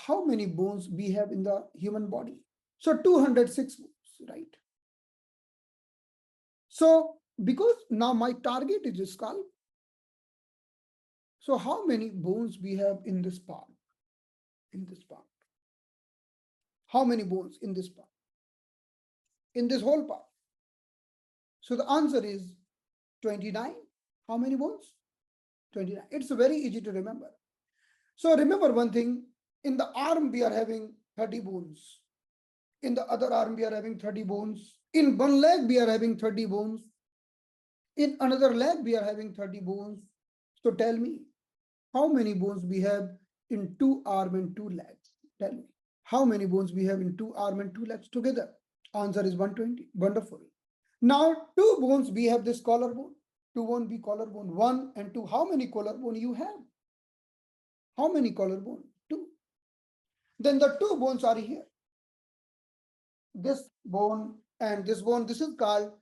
how many bones we have in the human body? So 206 bones, right? So because now my target is the skull, so how many bones we have in this part? In this part. How many bones in this part? In this whole part. So the answer is 29. How many bones? 29. It's very easy to remember. So remember one thing, in the arm we are having 30 bones. In the other arm we are having 30 bones. In one leg we are having 30 bones. In another leg we are having 30 bones. So tell me, how many bones we have in two arm and two legs? Tell me, how many bones we have in two arm and two legs together? Answer is 120. Wonderful. Now two bones we have this collarbone. Two bone be collarbone. One and two. How many collarbone you have? How many collarbone? Two. Then the two bones are here. This bone and this bone. This is called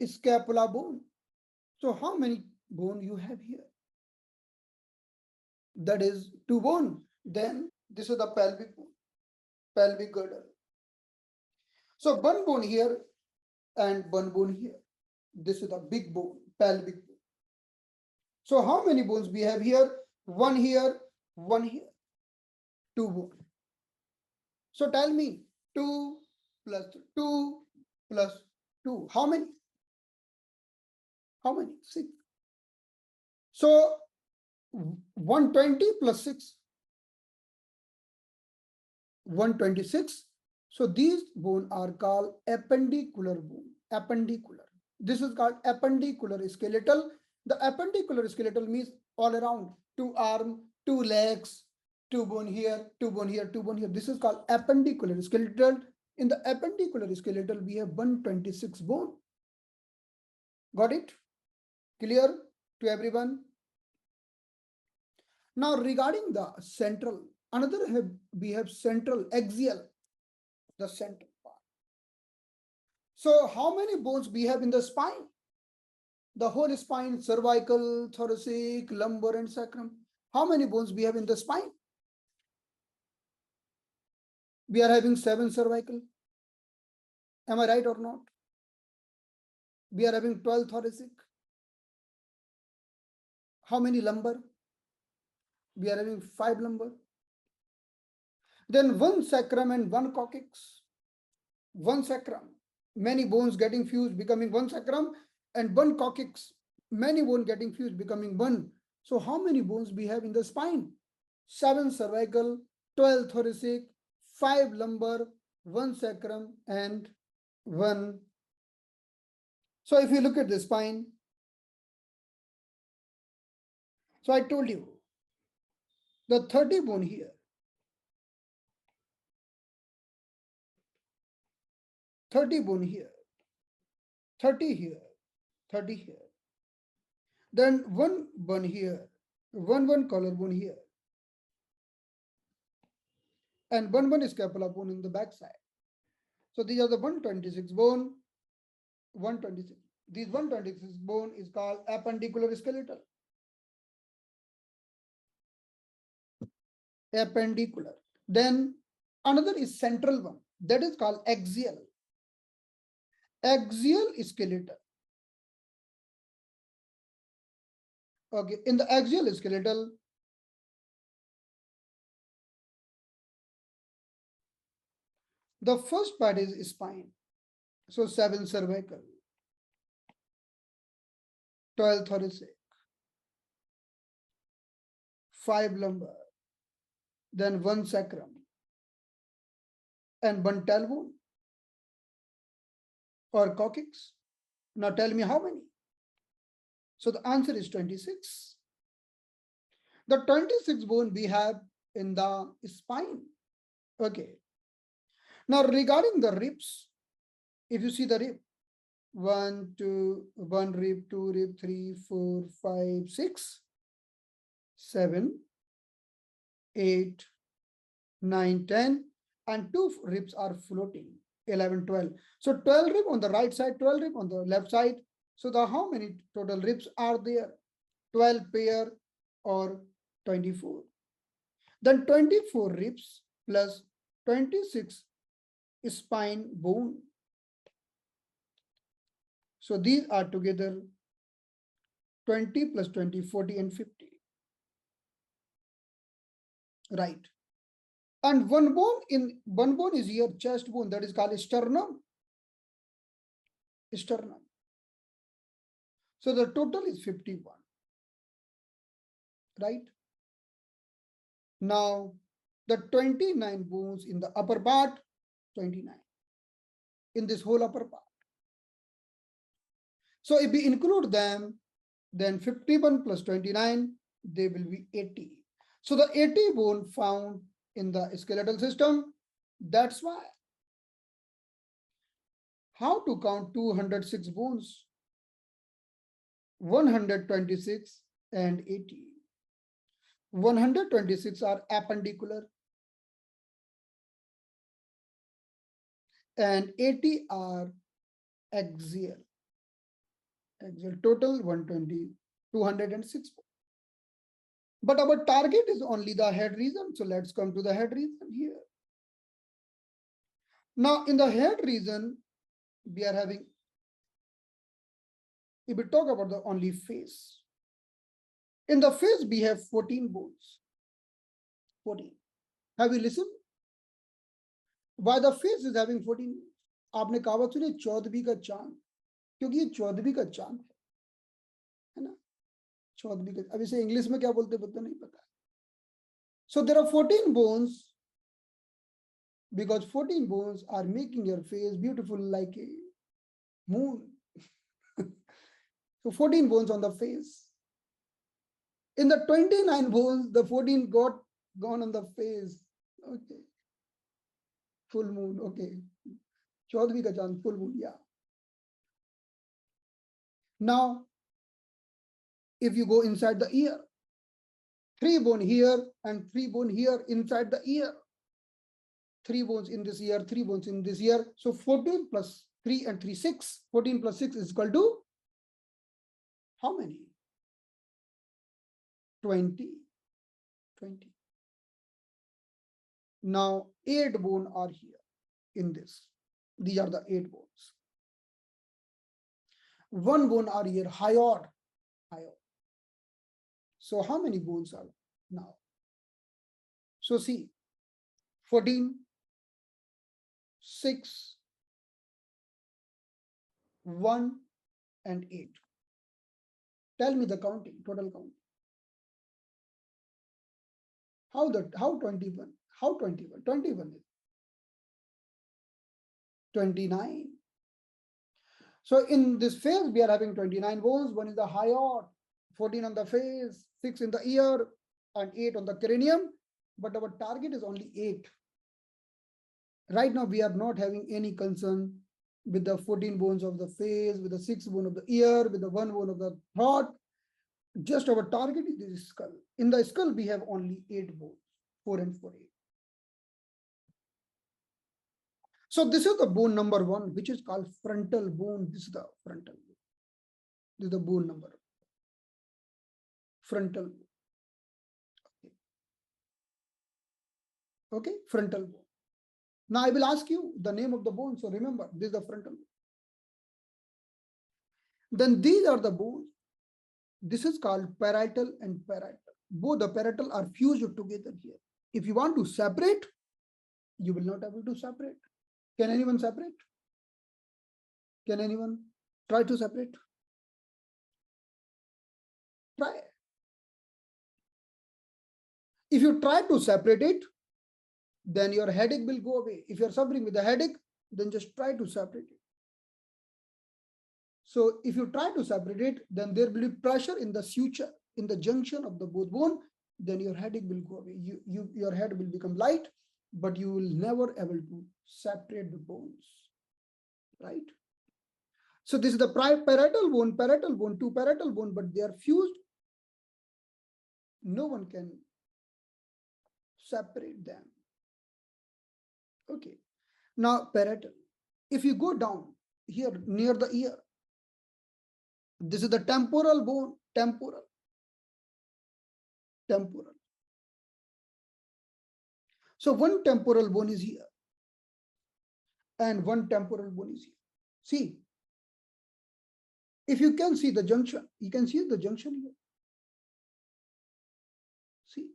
scapula bone. So how many bone you have here? That is two bone. Then this is the pelvic bone, pelvic girdle. So one bone here and one bone here. This is the big bone, pelvic bone. So how many bones we have here? One here, one here. Two bone. So tell me, 2 plus 2 plus 2. How many? How many? 6. So 120 plus 6. 126. So these bones are called appendicular bone. Appendicular. This is called appendicular skeletal. The appendicular skeletal means all around. Two arms, two legs, two bone here, two bone here, two bone here. This is called appendicular skeletal. In the appendicular skeletal, we have 126 bone. Got it? Clear to everyone? Now regarding the central, we have central axial, the central part. So how many bones we have in the spine? The whole spine, cervical, thoracic, lumbar, and sacrum. How many bones we have in the spine? We are having 7 cervical. Am I right or not? We are having 12 thoracic. How many lumbar? We are having 5 lumbar. Then 1 sacrum and 1 coccyx. 1 sacrum. Many bones getting fused, becoming 1 sacrum, and 1 coccyx. Many bones getting fused, becoming 1. So how many bones we have in the spine? 7 cervical, 12 thoracic, 5 lumbar, 1 sacrum, and 1. So if you look at the spine, so I told you, the 30 bone here, 30 bone here, 30 here, 30 here. Then 1 bone here, 1 collarbone here, and 1 scapula bone in the back side. So these are the 126 bone, 126. These 126 bone is called appendicular skeletal. Appendicular. Then another is central one, that is called axial. Axial skeletal. Okay, in the axial skeletal, the first part is spine. So 7 cervical, 12 thoracic, 5 lumbar, then 1 sacrum, and 1 tailbone or coccyx. Now tell me how many? So the answer is 26. The 26 bone we have in the spine. Okay. Now regarding the ribs, if you see the rib, 1 rib, 2 rib, 3, 4, 5, 6, 7, 8, 9, 10, and 2 ribs are floating, 11, 12. So 12 rib on the right side, 12 rib on the left side. So the how many total ribs are there? 12 pair or 24. Then 24 ribs plus 26 spine bone. So these are together 20 plus 20, 40 and 50. Right. And one bone is here, chest bone, that is called sternum. Sternum. So the total is 51. Right. Now the 29 bones in the upper part, 29 in this whole upper part. So if we include them, then 51 plus 29, they will be 80. So the 80 bone found in the skeletal system. That's why. How to count 206 bones? 126 and 80. 126 are appendicular and 80 are axial. Axial total 120, 206. But our target is only the head region. So let's come to the head region here. Now in the head region, we are having, if we talk about the only face, in the face we have 14 bones. 14. Have you listened? Why the face is having 14? आपने कहावत सुनी 14वीं का चांद, क्योंकि ये 14वीं का चांद है ना, 14वीं का. अब इसे इंग्लिश में क्या बोलते पता नहीं पता. So there are 14 bones because 14 bones are making your face beautiful like a moon. So 14 bones on the face. In the 29 bones, the 14 got gone on the face. Okay. Full moon. Okay. 14वीं का चांद, full moon. Yeah. Now, if you go inside the ear, 3 bone here and 3 bone here inside the ear. 3 bones in this ear, 3 bones in this ear. So 14 plus 3 and 3, 6. 14 plus 6 is equal to how many? 20. 20. Now 8 bone are here in this. These are the 8 bones. 1 bone are here, hyoid. So how many bones are now? So see, 14, 6, 1 and 8. Tell me the counting, total count. How 21? How 21? 21 is 29. So in this phase, we are having 29 bones. One is the hyoid, 14 on the face, 6 in the ear, and 8 on the cranium. But our target is only 8. Right now, we are not having any concern with the 14 bones of the face, with the 6 bone of the ear, with the 1 bone of the throat. Just our target is the skull. In the skull, we have only 8 bones, 4 and 4, 8. So this is the bone number 1, which is called frontal bone. This is the frontal bone. This is the bone number. Frontal bone. Okay, frontal bone. Now I will ask you the name of the bone. So remember, this is the frontal bone. Then these are the bones. This is called parietal and parietal. Both the parietal are fused together here. If you want to separate, you will not able to separate. Can anyone separate? Can anyone try to separate? Try. If you try to separate it, then your headache will go away. If you're suffering with a headache, then just try to separate it. So if you try to separate it, then there will be pressure in the suture, in the junction of the both bone, then your headache will go away. Your head will become light, but you will never able to separate the bones, right? So this is the parietal bone, 2 parietal bone, but they are fused. No one can separate them. Okay. Now parietal. If you go down here near the ear, this is the temporal bone, temporal. So one temporal bone is here and one temporal bone is here. See, if you can see the junction, you can see the junction here. See,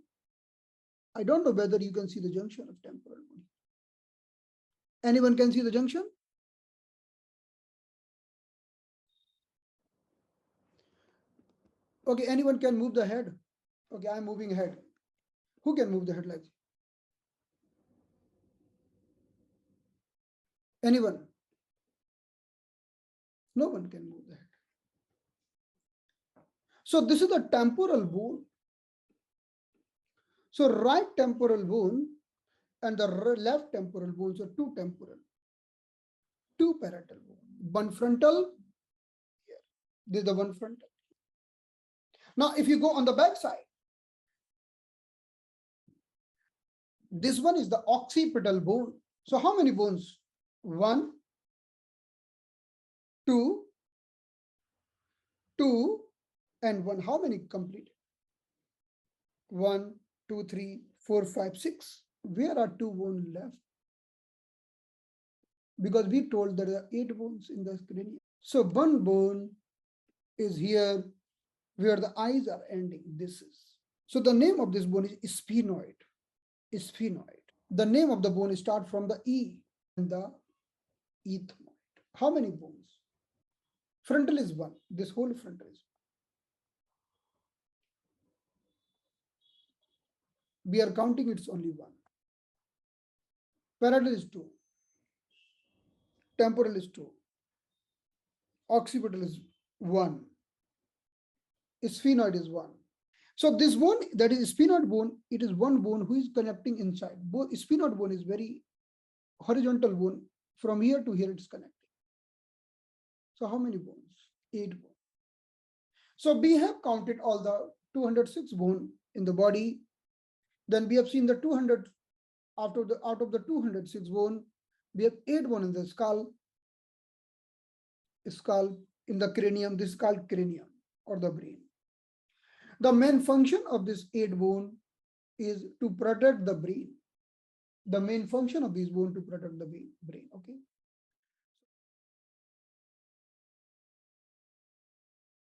I don't know whether you can see the junction of temporal bone. Anyone can see the junction? Okay, anyone can move the head? Okay, I'm moving head. Who can move the head like this? Anyone? No one can move the head. So this is the temporal bone. So right temporal bone and the left temporal bones are two temporal, two parietal bone. One frontal here. This is the one frontal. Now, if you go on the back side, this one is the occipital bone. So how many bones? 1, 2, 2, and 1. How many complete? 1, 2, 3, 4, 5, 6. Where are 2 bones left? Because we told there are 8 bones in the cranium. So one bone is here where the eyes are ending. This is. So the name of this bone is sphenoid. Sphenoid. The name of the bone starts from the E and the ethmoid. How many bones? Frontal is 1. This whole frontal is 1. We are counting, it's only 1. Parietal is 2. Temporal is 2. Occipital is 1. Sphenoid is 1. So this bone, that is sphenoid bone, it is one bone who is connecting inside. Sphenoid bone is very horizontal bone. From here to here it's connecting. So how many bones? 8 bones. So we have counted all the 206 bone in the body. Then we have seen the 200 out of the 206 bone, we have 8 bone in the skull in the cranium. This is called cranium or the brain. The main function of this 8 bone is to protect the brain. The main function of this bone to protect the brain. Okay.